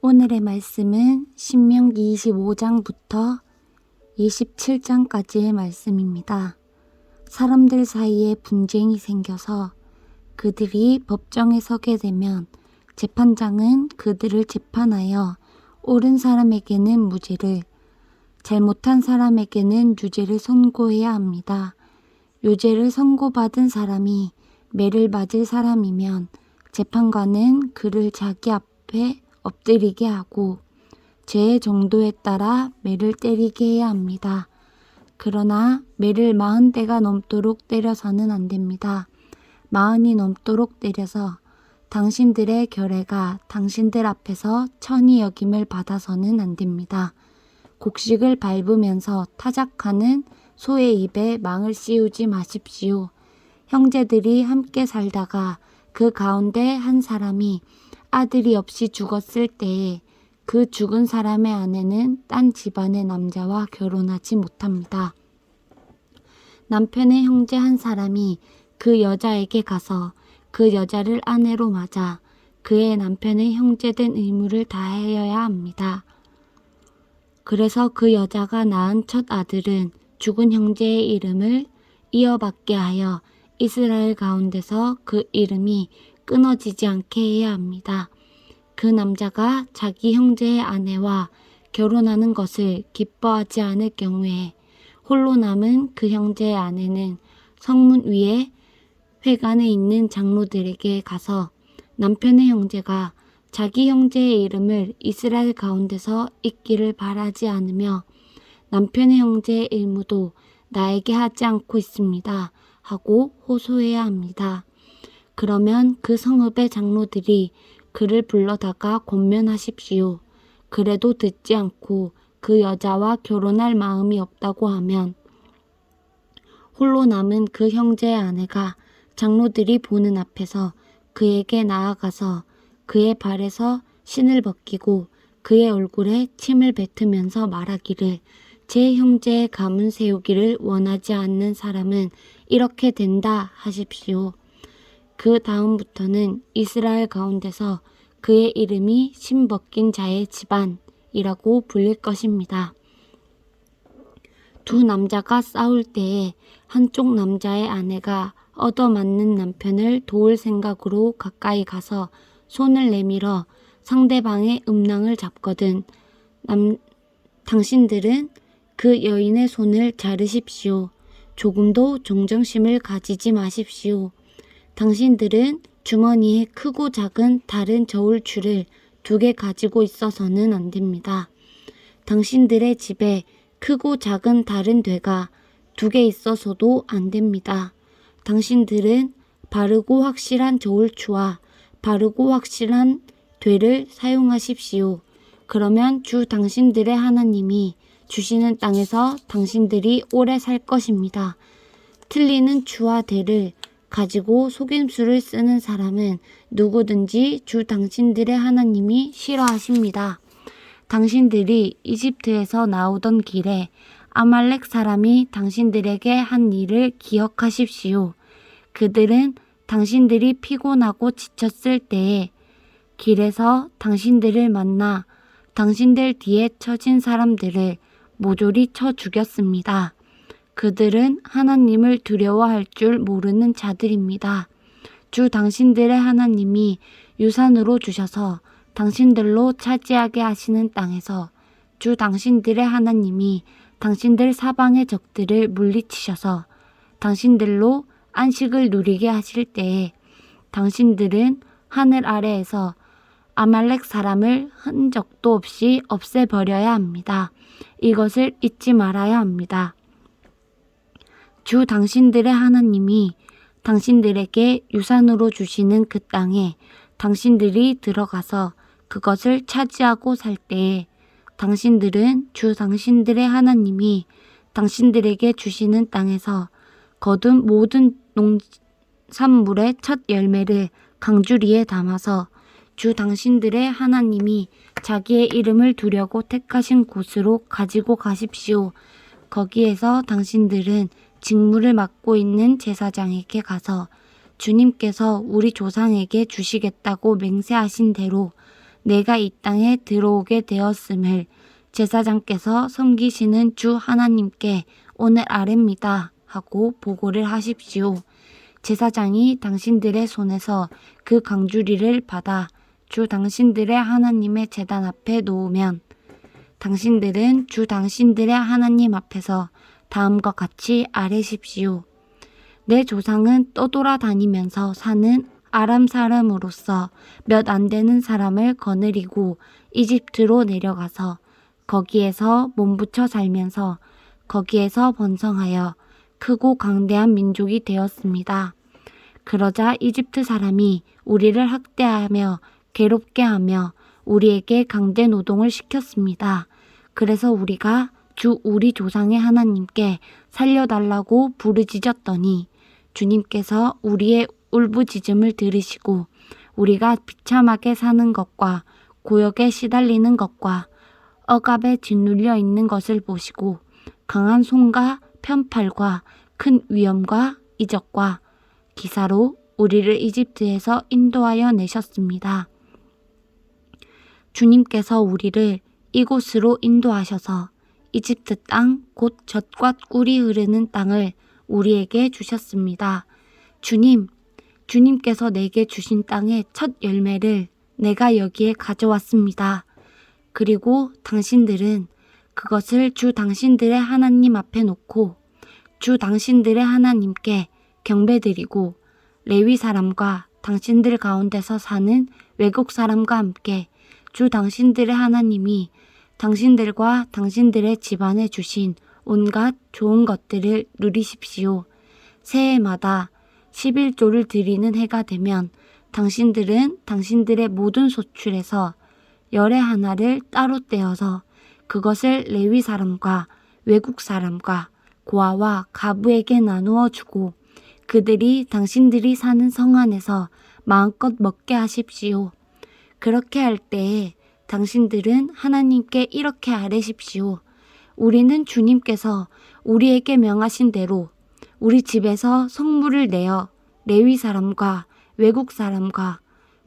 오늘의 말씀은 신명기 25장부터 27장까지의 말씀입니다. 사람들 사이에 분쟁이 생겨서 그들이 법정에 서게 되면 재판장은 그들을 재판하여 옳은 사람에게는 무죄를, 잘못한 사람에게는 유죄를 선고해야 합니다. 유죄를 선고받은 사람이 매를 맞을 사람이면 재판관은 그를 자기 앞에 엎드리게 하고 죄의 정도에 따라 매를 때리게 해야 합니다. 그러나 매를 40대가 넘도록 때려서는 안 됩니다. 40이 넘도록 때려서 당신들의 결례가 당신들 앞에서 천히 여김을 받아서는 안 됩니다. 곡식을 밟으면서 타작하는 소의 입에 망을 씌우지 마십시오. 형제들이 함께 살다가 그 가운데 한 사람이 아들이 없이 죽었을 때에 그 죽은 사람의 아내는 딴 집안의 남자와 결혼하지 못합니다. 남편의 형제 한 사람이 그 여자에게 가서 그 여자를 아내로 맞아 그의 남편의 형제된 의무를 다하여야 합니다. 그래서 그 여자가 낳은 첫 아들은 죽은 형제의 이름을 이어받게 하여 이스라엘 가운데서 그 이름이 끊어지지 않게 해야 합니다. 그 남자가 자기 형제의 아내와 결혼하는 것을 기뻐하지 않을 경우에 홀로 남은 그 형제의 아내는 성문 위에 회관에 있는 장로들에게 가서 남편의 형제가 자기 형제의 이름을 이스라엘 가운데서 잊기를 바라지 않으며 남편의 형제의 의무도 나에게 하지 않고 있습니다 하고 호소해야 합니다. 그러면 그 성읍의 장로들이 그를 불러다가 권면하십시오. 그래도 듣지 않고 그 여자와 결혼할 마음이 없다고 하면 홀로 남은 그 형제의 아내가 장로들이 보는 앞에서 그에게 나아가서 그의 발에서 신을 벗기고 그의 얼굴에 침을 뱉으면서 말하기를 제 형제의 가문 세우기를 원하지 않는 사람은 이렇게 된다 하십시오. 그 다음부터는 이스라엘 가운데서 그의 이름이 신 벗긴 자의 집안이라고 불릴 것입니다. 두 남자가 싸울 때에 한쪽 남자의 아내가 얻어맞는 남편을 도울 생각으로 가까이 가서 손을 내밀어 상대방의 음낭을 잡거든 당신들은 그 여인의 손을 자르십시오. 조금도 동정심을 가지지 마십시오. 당신들은 주머니에 크고 작은 다른 저울추를 2개 가지고 있어서는 안 됩니다. 당신들의 집에 크고 작은 다른 되가 2개 있어서도 안 됩니다. 당신들은 바르고 확실한 저울추와 바르고 확실한 되를 사용하십시오. 그러면 주 당신들의 하나님이 주시는 땅에서 당신들이 오래 살 것입니다. 틀리는 추와 되를 가지고 속임수를 쓰는 사람은 누구든지 주 당신들의 하나님이 싫어하십니다. 당신들이 이집트에서 나오던 길에 아말렉 사람이 당신들에게 한 일을 기억하십시오. 그들은 당신들이 피곤하고 지쳤을 때에 길에서 당신들을 만나 당신들 뒤에 처진 사람들을 모조리 쳐 죽였습니다. 그들은 하나님을 두려워할 줄 모르는 자들입니다. 주 당신들의 하나님이 유산으로 주셔서 당신들로 차지하게 하시는 땅에서 주 당신들의 하나님이 당신들 사방의 적들을 물리치셔서 당신들로 안식을 누리게 하실 때에 당신들은 하늘 아래에서 아말렉 사람을 흔적도 없이 없애버려야 합니다. 이것을 잊지 말아야 합니다. 주 당신들의 하나님이 당신들에게 유산으로 주시는 그 땅에 당신들이 들어가서 그것을 차지하고 살 때에 당신들은 주 당신들의 하나님이 당신들에게 주시는 땅에서 거둔 모든 농산물의 첫 열매를 강주리에 담아서 주 당신들의 하나님이 자기의 이름을 두려고 택하신 곳으로 가지고 가십시오. 거기에서 당신들은 직무를 맡고 있는 제사장에게 가서 주님께서 우리 조상에게 주시겠다고 맹세하신 대로 내가 이 땅에 들어오게 되었음을 제사장께서 섬기시는 주 하나님께 오늘 아뢰입니다 하고 보고를 하십시오. 제사장이 당신들의 손에서 그 강주리를 받아 주 당신들의 하나님의 제단 앞에 놓으면 당신들은 주 당신들의 하나님 앞에서 다음과 같이 아뢰십시오. 내 조상은 떠돌아다니면서 사는 아람 사람으로서 몇 안 되는 사람을 거느리고 이집트로 내려가서 거기에서 몸부쳐 살면서 거기에서 번성하여 크고 강대한 민족이 되었습니다. 그러자 이집트 사람이 우리를 학대하며 괴롭게 하며 우리에게 강제 노동을 시켰습니다. 그래서 우리가 주 우리 조상의 하나님께 살려달라고 부르짖었더니 주님께서 우리의 울부짖음을 들으시고 우리가 비참하게 사는 것과 고역에 시달리는 것과 억압에 짓눌려 있는 것을 보시고 강한 손과 편팔과 큰 위험과 이적과 기사로 우리를 이집트에서 인도하여 내셨습니다. 주님께서 우리를 이곳으로 인도하셔서 이집트 땅 곧 젖과 꿀이 흐르는 땅을 우리에게 주셨습니다. 주님께서 내게 주신 땅의 첫 열매를 내가 여기에 가져왔습니다. 그리고 당신들은 그것을 주 당신들의 하나님 앞에 놓고 주 당신들의 하나님께 경배드리고 레위 사람과 당신들 가운데서 사는 외국 사람과 함께 주 당신들의 하나님이 당신들과 당신들의 집안에 주신 온갖 좋은 것들을 누리십시오. 새해마다 11조를 드리는 해가 되면 당신들은 당신들의 모든 소출에서 열의 하나를 따로 떼어서 그것을 레위 사람과 외국 사람과 고아와 가부에게 나누어 주고 그들이 당신들이 사는 성 안에서 마음껏 먹게 하십시오. 그렇게 할 때에 당신들은 하나님께 이렇게 아뢰십시오. 우리는 주님께서 우리에게 명하신 대로 우리 집에서 성물을 내어 레위 사람과 외국 사람과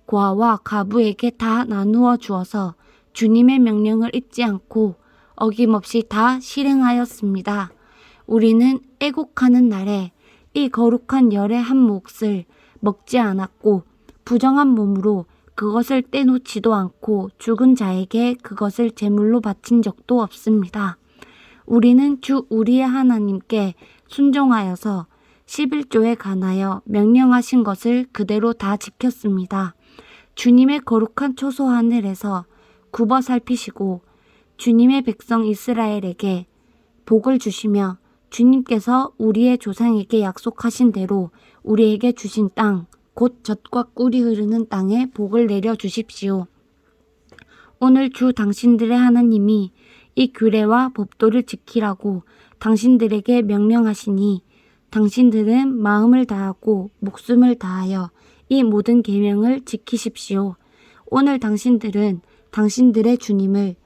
고아와 가부에게 다 나누어 주어서 주님의 명령을 잊지 않고 어김없이 다 실행하였습니다. 우리는 애곡하는 날에 이 거룩한 열의 한 몫을 먹지 않았고 부정한 몸으로 그것을 떼놓지도 않고 죽은 자에게 그것을 제물로 바친 적도 없습니다. 우리는 주 우리의 하나님께 순종하여서 11조에 관하여 명령하신 것을 그대로 다 지켰습니다. 주님의 거룩한 초소 하늘에서 굽어 살피시고 주님의 백성 이스라엘에게 복을 주시며 주님께서 우리의 조상에게 약속하신 대로 우리에게 주신 땅, 곧 젖과 꿀이 흐르는 땅에 복을 내려 주십시오. 오늘 주 당신들의 하나님이 이 규례와 법도를 지키라고 당신들에게 명령하시니 당신들은 마음을 다하고 목숨을 다하여 이 모든 계명을 지키십시오. 오늘 당신들은 당신들의 주님을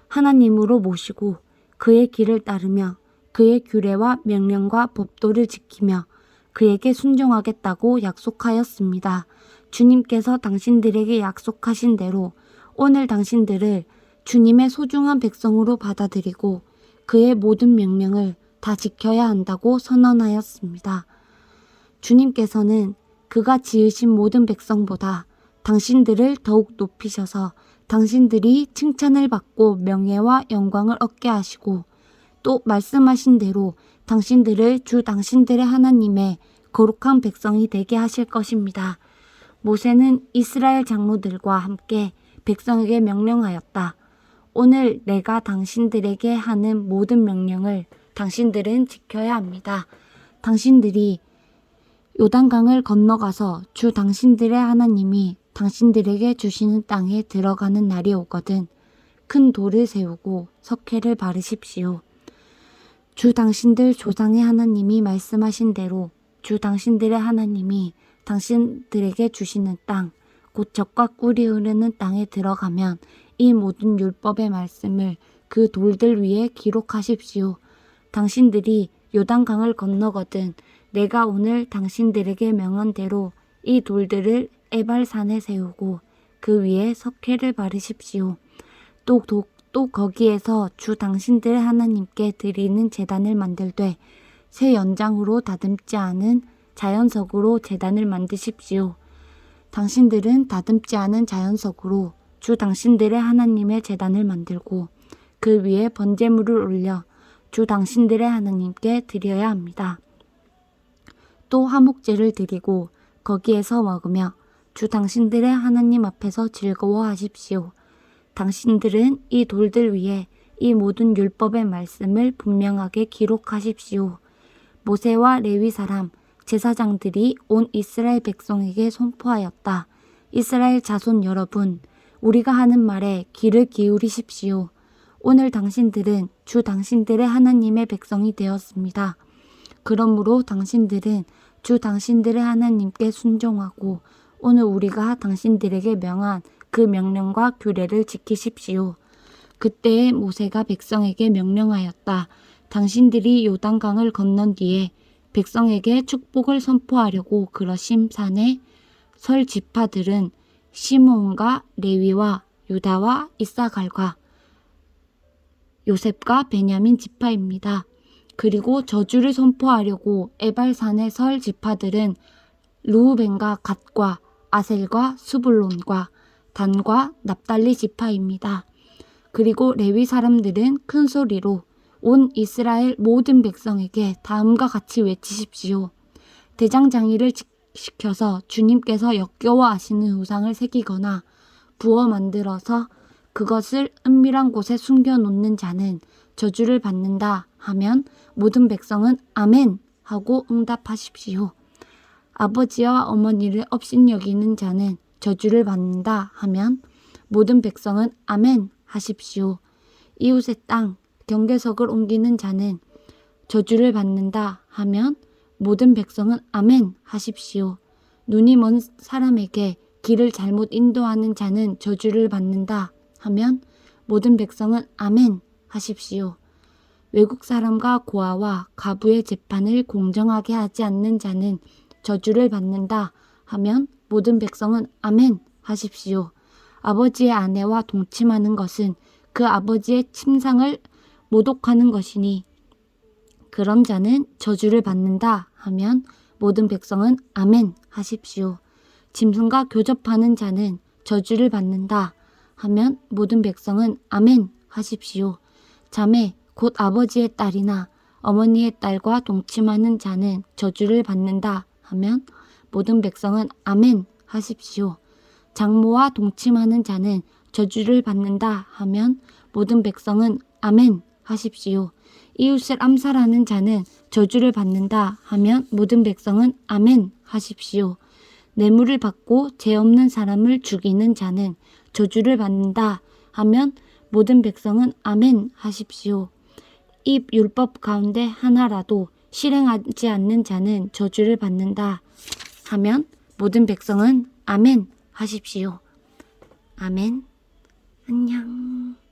하나님으로 모시고 그의 길을 따르며 그의 규례와 명령과 법도를 지키며 그에게 순종하겠다고 약속하였습니다. 주님께서 당신들에게 약속하신 대로 오늘 당신들을 주님의 소중한 백성으로 받아들이고 그의 모든 명령을 다 지켜야 한다고 선언하였습니다. 주님께서는 그가 지으신 모든 백성보다 당신들을 더욱 높이셔서 당신들이 칭찬을 받고 명예와 영광을 얻게 하시고 또 말씀하신 대로 당신들을 주 당신들의 하나님의 거룩한 백성이 되게 하실 것입니다. 모세는 이스라엘 장로들과 함께 백성에게 명령하였다. 오늘 내가 당신들에게 하는 모든 명령을 당신들은 지켜야 합니다. 당신들이 요단강을 건너가서 주 당신들의 하나님이 당신들에게 주시는 땅에 들어가는 날이 오거든 큰 돌을 세우고 석회를 바르십시오. 주 당신들 조상의 하나님이 말씀하신 대로 주 당신들의 하나님이 당신들에게 주시는 땅, 곧 젖과 꿀이 흐르는 땅에 들어가면 이 모든 율법의 말씀을 그 돌들 위에 기록하십시오. 당신들이 요단강을 건너거든 내가 오늘 당신들에게 명한 대로 이 돌들을 에발산에 세우고 그 위에 석회를 바르십시오. 또 거기에서 주 당신들의 하나님께 드리는 제단을 만들되 새 연장으로 다듬지 않은 자연석으로 제단을 만드십시오. 당신들은 다듬지 않은 자연석으로 주 당신들의 하나님의 제단을 만들고 그 위에 번제물을 올려 주 당신들의 하나님께 드려야 합니다. 또 화목제를 드리고 거기에서 먹으며 주 당신들의 하나님 앞에서 즐거워하십시오. 당신들은 이 돌들 위에 이 모든 율법의 말씀을 분명하게 기록하십시오. 모세와 레위 사람, 제사장들이 온 이스라엘 백성에게 선포하였다. 이스라엘 자손 여러분, 우리가 하는 말에 귀를 기울이십시오. 오늘 당신들은 주 당신들의 하나님의 백성이 되었습니다. 그러므로 당신들은 주 당신들의 하나님께 순종하고 오늘 우리가 당신들에게 명한 그 명령과 규례를 지키십시오. 그때에 모세가 백성에게 명령하였다. 당신들이 요단강을 건넌 뒤에 백성에게 축복을 선포하려고 그러심 산에 설 지파들은 시므온과 레위와 유다와 이사갈과 요셉과 베냐민 지파입니다. 그리고 저주를 선포하려고 에발산에 설 지파들은 르우벤과 갓과 아셀과 스불론과 단과 납달리 지파입니다. 그리고 레위 사람들은 큰 소리로 온 이스라엘 모든 백성에게 다음과 같이 외치십시오. 대장장이를 시켜서 주님께서 역겨워하시는 우상을 새기거나 부어 만들어서 그것을 은밀한 곳에 숨겨놓는 자는 저주를 받는다 하면 모든 백성은 아멘 하고 응답하십시오. 아버지와 어머니를 업신여기는 자는 저주를 받는다 하면 모든 백성은 아멘 하십시오. 이웃의 땅, 경계석을 옮기는 자는 저주를 받는다 하면 모든 백성은 아멘 하십시오. 눈이 먼 사람에게 길을 잘못 인도하는 자는 저주를 받는다 하면 모든 백성은 아멘 하십시오. 외국 사람과 고아와 가부의 재판을 공정하게 하지 않는 자는 저주를 받는다 하면 모든 백성은 아멘 하십시오. 아버지의 아내와 동침하는 것은 그 아버지의 침상을 모독하는 것이니 그런 자는 저주를 받는다 하면 모든 백성은 아멘 하십시오. 짐승과 교접하는 자는 저주를 받는다 하면 모든 백성은 아멘 하십시오. 자매 곧 아버지의 딸이나 어머니의 딸과 동침하는 자는 저주를 받는다 하면 모든 백성은 아멘 하십시오. 장모와 동침하는 자는 저주를 받는다 하면 모든 백성은 아멘 하십시오. 이웃을 암살하는 자는 저주를 받는다 하면 모든 백성은 아멘 하십시오. 뇌물을 받고 죄 없는 사람을 죽이는 자는 저주를 받는다 하면 모든 백성은 아멘 하십시오. 이 율법 가운데 하나라도 실행하지 않는 자는 저주를 받는다 하면 모든 백성은 아멘 하십시오. 아멘. 안녕.